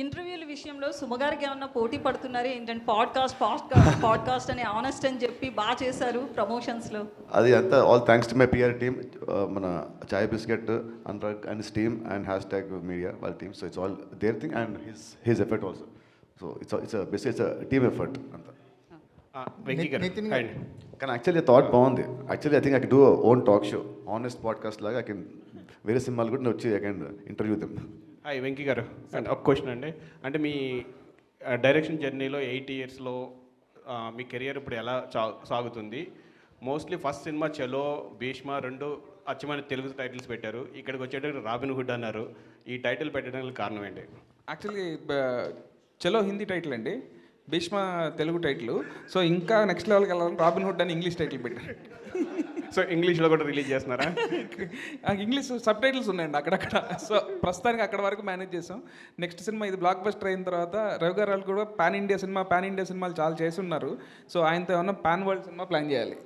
ఇంటర్వ్యూల విషయంలో సుమగారికి ఏమన్నా పోటీ పడుతున్నారా ఏంటంటే పాడ్కాస్ట్ అని ఆనెస్ట్ అని చెప్పి బాగా చేశారు ప్రమోషన్స్లో. అది అంతా all thanks to my PR team, మన Chai Bisket Anurag and team and hashtag media వాళ్ళ team. So it's all their thing and his effort also. So it's basic it's team effort అంతా. కానీ యాక్చువల్లీ థాట్ బాగుంది. Actually I think I can do own talk show, honest podcast లాగా. I can వేరే సినిమాలు కూడా వచ్చి I can interview them. Hi Venky garu, and ఒక question అండి. అంటే మీ డైరెక్షన్ జర్నీలో 8 ఇయర్స్లో మీ కెరియర్ ఇప్పుడు ఎలా సాగుతుంది? మోస్ట్లీ ఫస్ట్ సినిమా చలో, భీష్మ 2 అచ్చమైన తెలుగు టైటిల్స్ పెట్టారు. ఇక్కడికి వచ్చేటప్పుడు రాబిన్ హుడ్ అన్నారు. ఈ టైటిల్ పెట్టడానికి కారణం ఏంటి? యాక్చువల్లీ చలో హిందీ టైటిల్ అండి, భీష్మ తెలుగు టైటిల్. సో ఇంకా నెక్స్ట్ లెవెల్కి వెళ్ళాలని రాబిన్ హుడ్ అని ఇంగ్లీష్ టైటిల్ పెట్టారు. సో ఇంగ్లీష్లో కూడా రిలీజ్ చేస్తున్నారా? ఇంగ్లీష్ సబ్ టైటిల్స్ ఉన్నాయండి అక్కడక్కడ. సో ప్రస్తుతానికి అక్కడ వరకు మేనేజ్ చేసాం. నెక్స్ట్ సినిమా ఇది బ్లాక్ బస్టర్ అయిన తర్వాత రవి గారు కూడా పాన్ ఇండియా సినిమాలు చాలా చేసి ఉన్నారు. సో ఆయనతో ఏమన్నా పాన్ వరల్డ్ సినిమా ప్లాన్ చేయాలి.